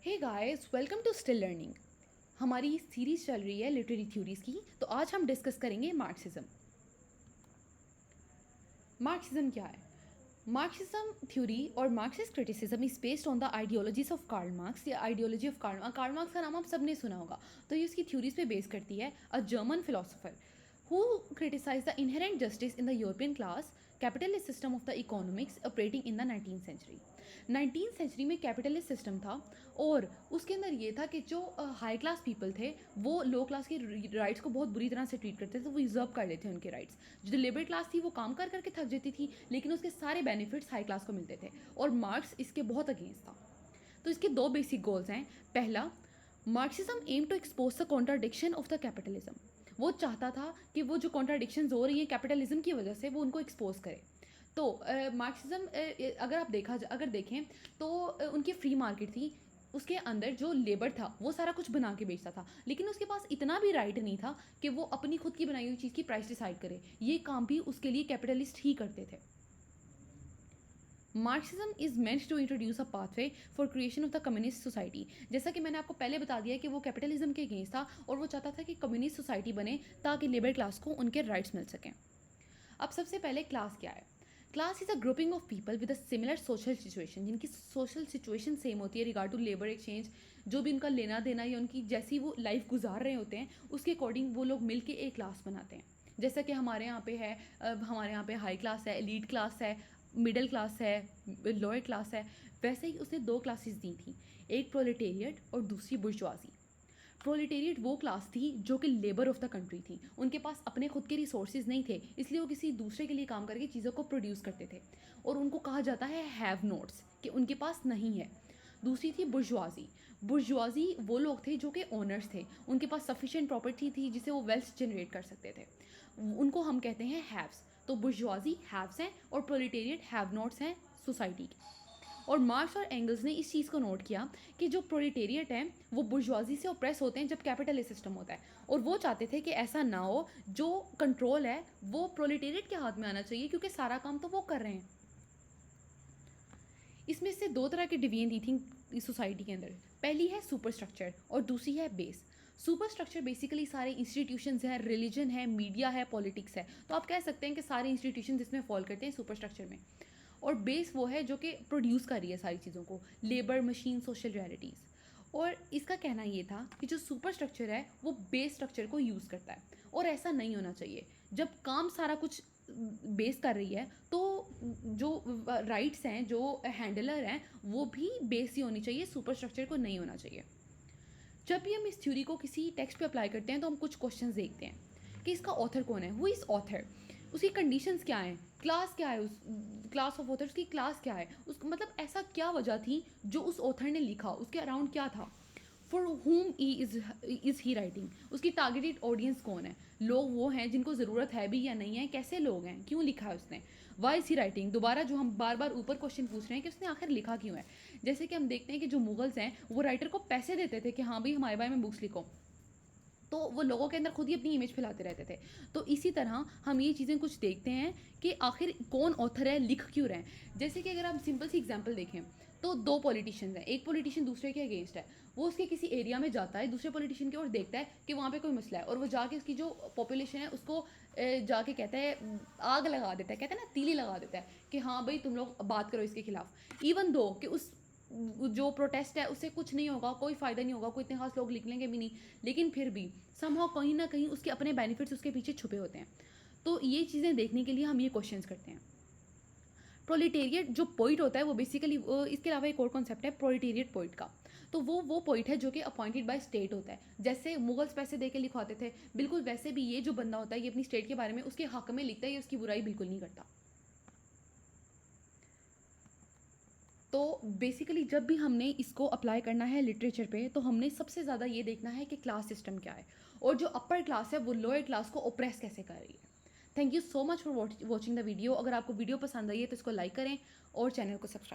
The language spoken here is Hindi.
Hey guys, welcome to still learning. हमारी सीरीज चल रही है लिटरेरी थ्योरीज की। तो आज हम डिस्कस करेंगे मार्क्सिज्म। मार्क्सिज्म क्या है? मार्क्सिज्म थ्योरी और Marxist criticism is based on the ideologies of Karl Marx या आइडियोलॉजी ऑफ कार्ल मार्क्स का नाम आप सबने सुना होगा। तो ये उसकी थ्योरीज पे बेस करती है। A German philosopher who criticized the inherent justice in the European class capitalist system of the economics operating in the 19th century। 19th century में कैपिटलिस्ट सिस्टम था और उसके अंदर ये था कि जो हाई क्लास पीपल थे वो लो क्लास के राइट्स को बहुत बुरी तरह से ट्रीट करते थे, तो वो यूजर्व कर लेते थे उनके राइट्स। जो लेबर क्लास थी वो काम कर करके थक जाती थी, लेकिन उसके सारे बेनिफिट्स हाई क्लास को मिलते थे और मार्क्स इसके बहुत अगेंस्ट था। तो इसके दो बेसिक गोल्स हैं। पहला, Marxism aim to expose the contradiction of the capitalism. वो चाहता था कि वो जो कॉन्ट्राडिक्शंस हो रही हैं कैपिटलिज्म की वजह से वो उनको एक्सपोज करे। तो मार्क्सिज्म अगर देखें तो उनकी फ्री मार्केट थी। उसके अंदर जो लेबर था वो सारा कुछ बना के बेचता था, लेकिन उसके पास इतना भी राइट नहीं था कि वो अपनी खुद की बनाई हुई चीज़ की प्राइस डिसाइड करे। ये काम भी उसके लिए कैपिटलिस्ट ही करते थे। Marxism is meant to introduce a pathway for creation of the communist society. जैसा कि मैंने आपको पहले बता दिया कि वो कैपिटलिज्म के अगेंस्ट था और वो चाहता था कि कम्युनिस्ट सोसाइटी बने ताकि लेबर क्लास को उनके राइट्स मिल सकें। अब सबसे पहले क्लास क्या है? Class is a grouping of people with a similar social situation, जिनकी सोशल सिचुएशन सेम होती है रिगार्ड टू लेबर एक्सचेंज। जो भी उनका लेना देना या उनकी जैसी वो लाइफ गुजार रहे होते हैं उसके अकॉर्डिंग वो लोग मिलके एक क्लास बनाते हैं। जैसा कि हमारे यहाँ पे है, हमारे यहाँ पे हाई क्लास है, एलीट क्लास है, मिडिल क्लास है, लोअर क्लास है। वैसे ही उसने दो क्लासेस दी थी, एक प्रोलेटेरिएट और दूसरी बुर्जुआजी। प्रोलेटेरिएट वो क्लास थी जो कि लेबर ऑफ द कंट्री थी। उनके पास अपने खुद के रिसोर्सेज नहीं थे, इसलिए वो किसी दूसरे के लिए काम करके चीज़ों को प्रोड्यूस करते थे और उनको कहा जाता है हैव नोट्स, कि उनके पास नहीं है। दूसरी थी बुर्जुआजी। बुर्जुआजी वो लोग थे जो कि ओनर्स थे, उनके पास सफिशिएंट प्रॉपर्टी थी जिससे वो वेल्थ जनरेट कर सकते थे। उनको हम कहते हैं हैव्स। तो बुर्जुआजी हैव्स हैं और प्रोलेटेरिएट हैव नोट्स हैं सोसाइटी के। और मार्क्स और एंगल्स ने इस चीज़ को नोट किया कि जो प्रोलेटेरिएट है वो बुर्जुआजी से ऑप्रेस होते हैं जब कैपिटलिस्ट सिस्टम होता है, और वो चाहते थे कि ऐसा ना हो, जो कंट्रोल है वो प्रोलेटेरिएट के हाथ में आना चाहिए क्योंकि सारा काम तो वो कर रहे हैं। इसमें से दो तरह की डिवीजन दी थी इस सोसाइटी के अंदर। पहली है सुपर स्ट्रक्चर और दूसरी है बेस। सुपर स्ट्रक्चर बेसिकली सारे इंस्टीट्यूशंस है, रिलीजन है, मीडिया है, पॉलिटिक्स है। तो आप कह सकते हैं कि सारे इंस्टीट्यूशन इसमें फॉल करते हैं सुपर स्ट्रक्चर में। और बेस वो है जो कि प्रोड्यूस कर रही है सारी चीज़ों को, लेबर, मशीन, सोशल रियलिटीज़। और इसका कहना ये था कि जो सुपर स्ट्रक्चर है वो बेस स्ट्रक्चर को यूज़ करता है, और ऐसा नहीं होना चाहिए। जब काम सारा कुछ बेस कर रही है तो जो राइट्स हैं, जो हैंडलर हैं, वो भी बेस ही होनी चाहिए, सुपर स्ट्रक्चर को नहीं होना चाहिए। जब भी हम इस थ्योरी को किसी टेक्स्ट पे अप्लाई करते हैं तो हम कुछ क्वेश्चंस देखते हैं कि इसका ऑथर कौन है, हु इज़ ऑथर, उसकी कंडीशंस क्या हैं, क्लास क्या है, उस क्लास ऑफ ऑथर्स की क्लास क्या है, उस मतलब ऐसा क्या वजह थी जो उस ऑथर ने लिखा, उसके अराउंड क्या था, फॉर हुम इज़ ही राइटिंग, उसकी टारगेटेड ऑडियंस कौन है, लोग वो हैं जिनको ज़रूरत है भी या नहीं है, कैसे लोग हैं, क्यों लिखा है उसने, वाई इज़ ही राइटिंग। दोबारा जो हम बार बार ऊपर क्वेश्चन पूछ रहे हैं कि उसने आखिर लिखा क्यों है। जैसे कि हम देखते हैं कि जो मुगल्स हैं वो राइटर को पैसे देते थे कि हाँ भाई हमारे बारे में बुक्स लिखो, तो वो लोगों के अंदर खुद ही अपनी इमेज फैलाते रहते थे। तो इसी तरह हम ये चीज़ें कुछ देखते हैं कि आखिर कौन ऑथर है, लिख क्यों रहे हैं। जैसे कि अगर आप सिंपल सी एग्जांपल देखें तो दो पॉलिटिशियंस हैं, एक पॉलिटिशियन दूसरे के अगेंस्ट है। वो उसके किसी एरिया में जाता है, दूसरे पॉलिटिशियन की ओर देखता है कि वहाँ पे कोई मसला है, और वो जाके उसकी जो पॉपुलेशन है उसको जाके कहता है, आग लगा देता है, कहते हैं ना, तीली लगा देता है कि हाँ भाई तुम लोग बात करो इसके खिलाफ। इवन दो कि उस जो प्रोटेस्ट है उससे कुछ नहीं होगा, कोई फ़ायदा नहीं होगा, कोई इतने खास लोग निकलेंगे भी नहीं, लेकिन फिर भी समहाउ कहीं ना कहीं उसके अपने बेनिफिट्स उसके पीछे छुपे होते हैं। तो ये चीज़ें देखने के लिए हम ये क्वेश्चंस करते हैं। प्रोलिटेरिएट जो पोइट होता है वो बेसिकली, इसके अलावा एक और कॉन्सेप्ट है प्रोलिटेरिएट पोइट का। तो वो पोइट है जो कि अपॉइंटेड बाय स्टेट होता है। जैसे मुगल्स पैसे दे के लिखवाते थे, बिल्कुल वैसे भी ये जो बंदा होता है ये अपनी स्टेट के बारे में उसके हक में लिखता है, ये उसकी बुराई बिल्कुल नहीं करता। तो बेसिकली जब भी हमने इसको अप्लाई करना है लिटरेचर पे तो हमने सबसे ज़्यादा ये देखना है कि क्लास सिस्टम क्या है और जो अपर क्लास है वो लोअर क्लास को ओप्रेस कैसे कर रही है। Thank you so much for watching the video. अगर आपको वीडियो पसंद आई है तो इसको लाइक करें और चैनल को सब्सक्राइब